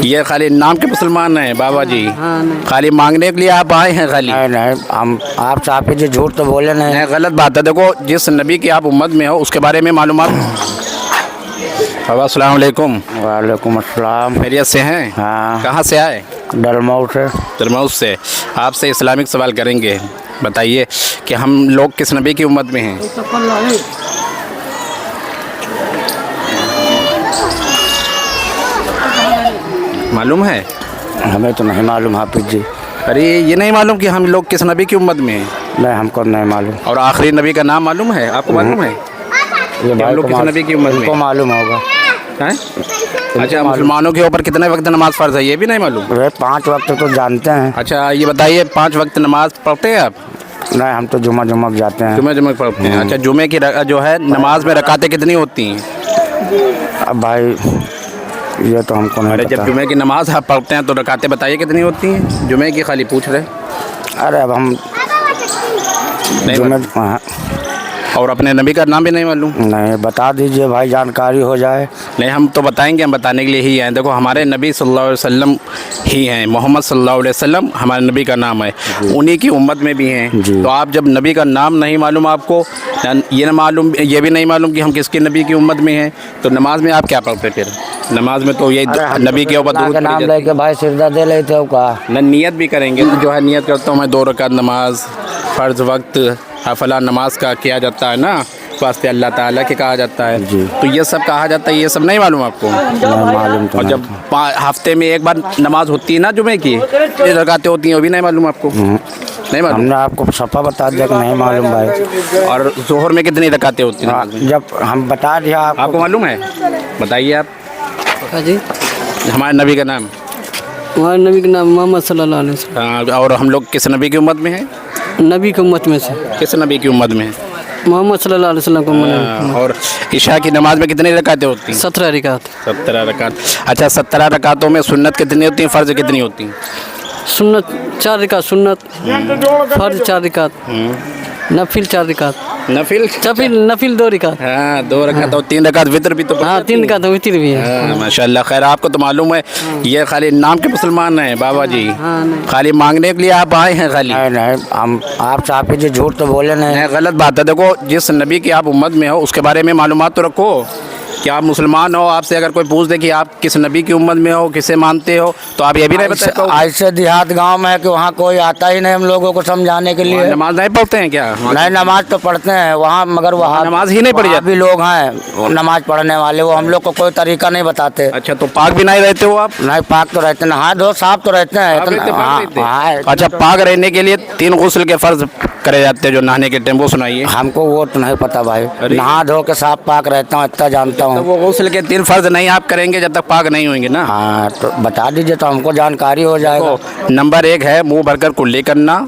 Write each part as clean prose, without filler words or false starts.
ये खाली नाम के मुसलमान हैं बाबा जी? खाली मांगने के लिए आप आए हैं खाली? नहीं हम आप साहब जी झूठ तो बोले नहीं। नहीं, गलत बात है। देखो, जिस नबी की आप उम्मत में हो उसके बारे में मालूमात। बाबा अस्सलाम वालेकुम। वालेकुम अस्सलाम। खैरियत से हैं? हाँ। कहाँ से आए? डलमऊ से। दरमौद से। आपसे इस्लामिक सवाल करेंगे। बताइए कि हम लोग किस नबी की उम्मत में हैं? मालूम है? हमें तो नहीं मालूम हाफिज जी। अरे ये नहीं मालूम कि हम लोग किस नबी की उम्मत में हैं? नहीं हमको नहीं मालूम। और आखिरी नबी का नाम मालूम है? आपको मालूम है ये कि हम लोग किस नबी की उम्मत में को हैं? मालूम होगा। हैं? अच्छा, मुसलमानों के ऊपर कितने वक्त नमाज फ़र्ज़ है ये भी नहीं मालूम? वे 5 वक्त तो जानते हैं। अच्छा ये बताइए, 5 वक्त नमाज पढ़ते हैं आप? नहीं हम तो जुमा जुमा जाते हैं। जुमे पढ़ते हैं। अच्छा, जुमे की जो है नमाज में रकातें कितनी होती हैं? अब भाई ये तो हमको अरे नहीं जब पता। जुमे की नमाज आप पढ़ते हैं तो रकातें बताइए कितनी होती हैं? जुमे की खाली पूछ रहे? अरे अब हम नहीं जुमे मालूम। और अपने नबी का नाम भी नहीं मालूम? नहीं बता दीजिए भाई, जानकारी हो जाए। नहीं, हम तो बताएंगे, हम बताने के लिए ही हैं। देखो, हमारे नबी सल्लल्लाहु अलैहि वसल्लम ही हैं, मोहम्मद सल्लल्लाहु अलैहि वसल्लम हमारे नबी का नाम है, उन्हीं की उम्मत में भी हैं। जी। तो आप जब नबी का नाम नहीं मालूम आपको, ये ना मालूम, ये भी नहीं मालूम कि हम किसके नबी की उम्मत में हैं, तो नमाज में आप क्या पढ़ते फिर? नमाज में तो ये नबी के ऊपर दुरूद के नाम पढ़ी जाती लेके भाई सिजदा दे लेते हो का? है। न नियत भी करेंगे तो जो है नियत करता हूँ मैं 2 रकात नमाज फ़र्ज़ वक्त हफला नमाज का किया जाता है ना, वास्ते अल्लाह ताला के कहा जाता है। जी। तो ये सब कहा जाता है, ये सब नहीं मालूम आपको? नहीं मालूम तो और नहीं जब हफ्ते में एक बार नमाज होती है ना जुमे की, ये रकातें होती हैं, वो भी नहीं मालूम आपको? नहीं मालूम? हमने आपको सफा बता दिया कि नहीं मालूम भाई। और जोहर में कितनी रकातें होती हैं? जब हम बता दिया आपको मालूम है? बताइए आप। जी हमारे नबी का नाम? हमारे नबी का नाम मोहम्मद सल्लल्लाहु अलैहि वसल्लम। और हम लोग किस नबी की उम्मत में हैं? नबी की उम्मत में से किस नबी की उम्मत में हैं? मोहम्मद सल्लल्लाहु अलैहि वसल्लम को मना। और इशा की नमाज में कितनी रकातें होती हैं? 17 रकात। 17 रकात। अच्छा, 17 रकातों में सुन्नत कितनी होती हैं, फ़र्ज़ कितनी होती हैं? सुन्नत 4 रकात सुन्नत, फर्ज 4 रकात, नफिल 4 रकात, नफिल 2 रकात। हाँ 2 रकात और 3 रकात वितर भी तो? हाँ 3 रकात वितर भी है। हाँ, माशाल्लाह। खैर, आपको तो मालूम है, ये खाली नाम के मुसलमान हैं बाबा जी? हाँ नहीं। खाली मांगने के लिए आप आए हैं खाली? नहीं हम आप साहब जी झूठ तो बोले नहीं। नहीं, गलत बात है। देखो, जिस नबी की आप उम्मत में हो उसके बारे में मालूमात तो रखो कि आप मुसलमान हो। आपसे अगर कोई पूछ दे कि आप किस नबी की उम्मत में हो, किसे मानते हो, तो आप ये भी नहीं बता। ऐसे देहात गांव में है कि वहाँ कोई आता ही नहीं हम लोगों को समझाने के लिए। नमाज नहीं पढ़ते हैं क्या? नहीं नमाज तो पढ़ते हैं वहाँ, मगर वहाँ नमाज ही नहीं पढ़ी जाती? भी लोग हैं नमाज पढ़ने वाले, वो हम लोग को कोई तरीका नहीं बताते। अच्छा, तो पाक भी नहीं रहते हो आप? नहीं पाक तो रहते, नहा धो साफ तो रहते हैं। अच्छा, पाक रहने के लिए 3 गुस्ल के फ़र्ज करे जाते हैं जो नहाने के टाइम, वो सुनाइए हमको। वो तो नहीं पता भाई, नहा धो के साफ पाक रहता हूँ, इतना जानता तो हूँ। वो गुस्ल के 3 फ़र्ज नहीं आप करेंगे जब तक पाक नहीं होंगे ना? हाँ तो बता दीजिए तो हमको जानकारी हो जाएगा। नंबर 1 है मुंह भरकर कुल्ली करना,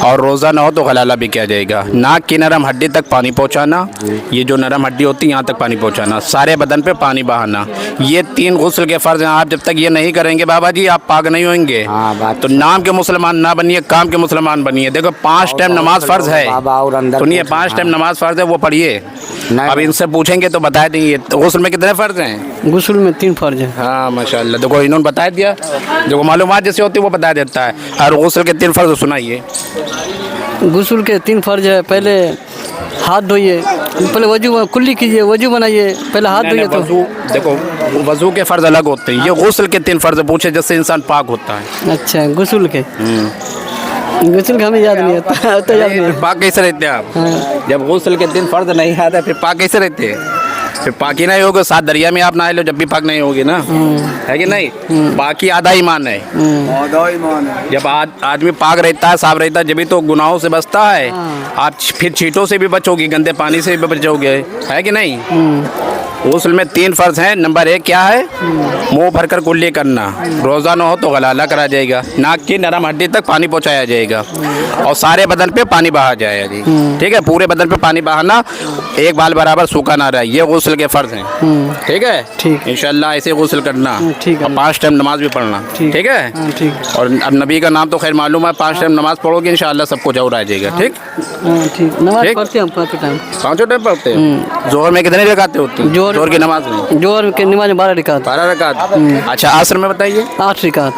और रोज़ा ना हो तो हलाला भी किया जाएगा। नाक की नरम हड्डी तक पानी पहुंचाना, ये जो नरम हड्डी होती है यहाँ तक पानी पहुंचाना, सारे बदन पे पानी बहाना, ये 3 गुस्ल के फ़र्ज हैं। आप जब तक ये नहीं करेंगे बाबा जी, आप पाक नहीं होंगे। हाँ बात तो नाम के मुसलमान ना बनिए, काम के मुसलमान बनिए। देखो, 5 टाइम नमाज फ़र्ज है। सुनिए, 5 टाइम नमाज फ़र्ज है, वो पढ़िए। अब इनसे पूछेंगे तो बता देंगे। गुस्ल में कितने फ़र्ज हैं? गुस्ल में 3 फर्ज है। हाँ माशाल्लाह। देखो, इन्होंने बता दिया, जो मालूमात जैसे होती है वो बता देता है। और गुस्ल के 3 फ़र्ज सुनाइए। गुस्ल के 3 फर्ज है। पहले हाथ धोइए, पहले वजू कुल्ली कीजिए, वजू बनाइए, पहले हाथ धोइए। तो देखो, वजू के फ़र्ज अलग होते हैं, ये गुस्ल के 3 फ़र्ज पूछे जिससे इंसान पाक होता है। अच्छा, गुस्ल के हमें याद नहीं होता तो याद नहीं। पाक कैसे रहते हैं आप? जब गुस्ल के 3 फ़र्ज नहीं आता फिर पाक कैसे रहते हैं? फिर पाकी नहीं होगा, 7 दरिया में आप नहा लो जब भी पाक नहीं होगी ना, है कि नहीं? बाकी आधा ईमान है। जब आदमी पाक रहता है, साफ रहता है, जब भी तो गुनाहों से बचता है। आप फिर छींटों से भी बचोगे, गंदे पानी से भी बचोगे, है कि नहीं? गुस्ल में 3 फ़र्ज हैं। नंबर 1 क्या है? मुंह भरकर कुल्ली करना, रोज़ा ना हो तो गलाला करा जाएगा, नाक की नरम हड्डी तक पानी पहुंचाया जाएगा, और सारे बदन पे पानी बहा जाएगा जी। ठीक है, पूरे बदन पे पानी बहाना, एक बाल बराबर सूखा ना रहे, ये गुस्ल के फ़र्ज हैं। ठीक है? ठीक। इंशाल्लाह ऐसे गुस्ल करना। ठीक है। और 5 टाइम नमाज भी पढ़ना। ठीक है? ठीक। और अब नबी का नाम तो खैर मालूम है, 5 टाइम नमाज पढ़ोगे इंशाल्लाह सब कुछ और आ जाएगा। ठीक? ठीक। नमाज ठीक। पढ़ते हैं हम 5 टाइम। 5 टाइम पढ़ते हैं। जोहर में कितनी रकातें होती हैं? जोहर जोहर की नमाज में जोहर की नमाज 12 रकात 12 रकात। अच्छा असर में बताइए 8 रकात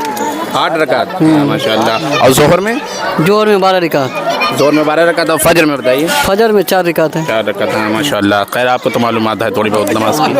8 रकात माशाल्लाह। और जोहर में जोहर में 12 रकात जोहर में 12 रकात। और फजर में बताइए फजर में 4 रकात है 4 रकात। हाँ माशाल्लाह। खैर आपको तो मालूमात है थोड़ी बहुत नमाज की।